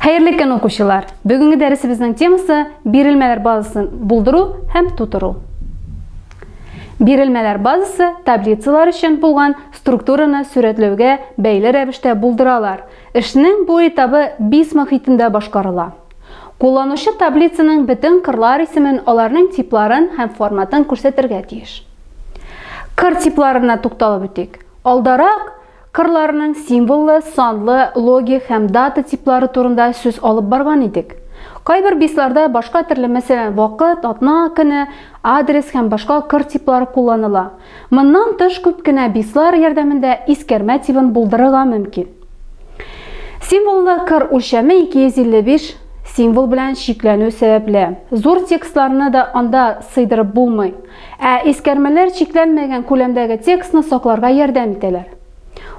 Hayırlı gün okuşular. Bugünkü dersimizin teması berilmeler bazıсын bulduru hem tuturu. Berilmeler bazısı tablitsalar için bulgan strukturаны сүрәтләүгә бәйле рәвештә булдыралар. Эшнең бу этабы 5 мохитендә башкарыла. Кулланучы таблицаның бөтен кырлар исемен, аларның типларын һәм форматын күрсәтергә тиеш. Кыр типларына тукталып үтик. Алдарак кырларның символлы, санлы, логик һәм дата типлары турында сүз алып барган идек. Кайбер бисларда башка төрле, мәсәлән, вакыт, атна, көне, адрес һәм башка кыр типлары кулланыла. Моннан тыш күп кенә бислар ярдәмендә искәрмә тибын булдырырга мөмкин. Символлы кыр үлчәме 255 символ белән чикләнү сәбәпле. Зур текстларны да анда сыйдырып булмый. Искәрмәләр чикләнмәгән күләмдәге текстны сакларга ярдәм итәләр.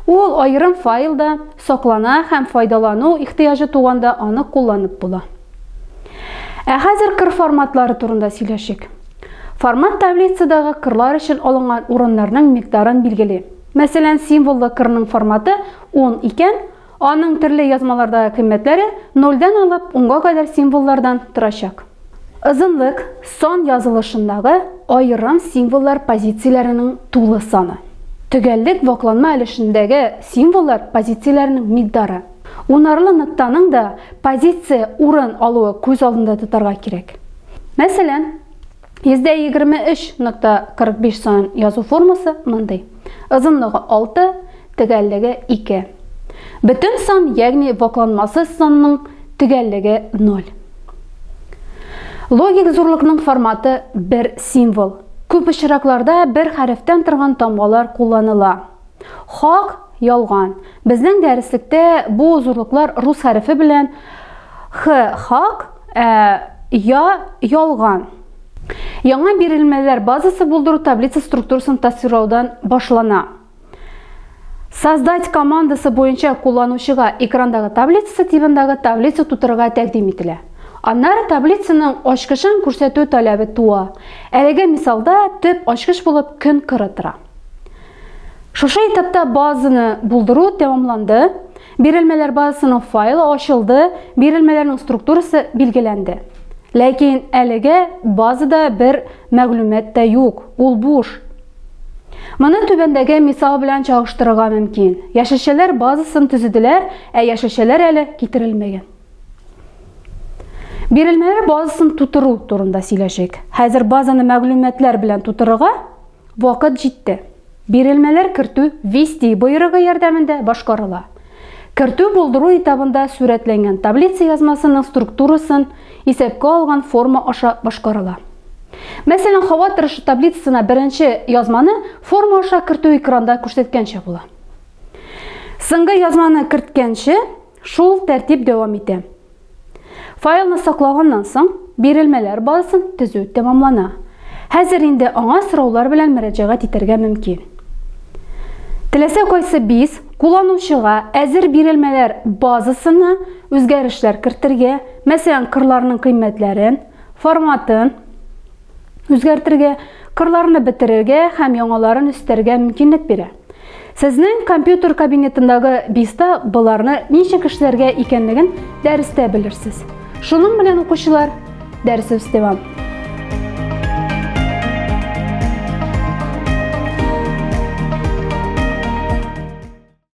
Ул айрым файлда саклана һәм файдалану ихтыяҗы туганда аны кулланып була. Хәзер кыр форматлары турында сөйләшик. Формат таблицадагы кырлар өчен алынган урыннарның микдарын билгели. Мәсәлән, символлы кырның форматы 10 икән, аның төрле язмалардагы кыйммәтләре 0-дан алып 10-га кадәр символлардан торачак. Озынлык сан язылышындагы айрым символлар позицияләренең тулы саны. Төгәллек вакланма өлешендәге символлар позицияләренең микдары. Унарлы ноктаның да позиция урын алуы күз алдында тотарга кирәк. Мәсәлән, 123.45 сан язу формасы мондай. Озынлыгы 6, төгәллеге 2. Бөтен сан, ягъни вакланмасыз санның төгәллеге 0. Логик зурлыкның форматы 1 символ. Күп очракларда бер хәрефтән торган тамгалар кулланыла. Хак, ялган. Безнең дәреслектә бу зурлыклар рус хәрефе белән хак, я, ялган. Яңа бирелмәләр базасы булдыру таблица структурасын тасвирлаудан башлана. Создать командасы буенча кулланучыга экрандагы таблица тибендагы таблица тутырырга тәкъдим ителә. Аннары таблицаның ачкычын күрсәтү таләбе туа. Әлеге мисалда төп ачкыч булып көн кыры тора. Шушы этапта базаны булдыру тәмамланды. Бирелмәләр базасының файлы ачылды, бирелмәләрнең структурасы билгеләнде. Ләкин әлеге базада бер мәгълүмат та юк, ул буш. Моны түбәндәге мисал белән чагыштырырга мөмкин. Яшелчәләр базасын төзеделәр, яшелчәләр әле китерелмәгән. Бирелмәләр базасын тутыру турында сөйләшик. Хәзер базаны мәгълүматлар белән тутырырга вакыт җитте. Бирелмәләр кертү вести боерыгы ярдәмендә башкарыла. Кертү булдыру этабында сүрәтләнгән таблица язмасының структурасын исәпкә алган форма аша башкарыла. Мәсәлән, һава торышы таблицасына беренче язманы форма аша кертү экранда күрсәткәнчә була. Соңгы язманы керткәнче шул тәртип дәвам итә. Файлны саклаганнан соң бирелмәләр базасын төзү тәмамлана. Хәзер инде аңа сораулар белән мөрәҗәгать итәргә мөмкин. Теләсә кайсы biz кулланучыга әзер бирелмәләр базасына үзгәрешләр кертергә, мәсәлән, кырларның кыйммәтләрен, форматын үзгәртергә, кырларны бетерергә һәм яңаларын өстәргә мөмкинлек бирә. Сезнең компьютер кабинетындагы bizда буларны ничек эшләргә икәнлеген дәрестә белерсез. Шуның белән укучылар, дәресебез дәвам.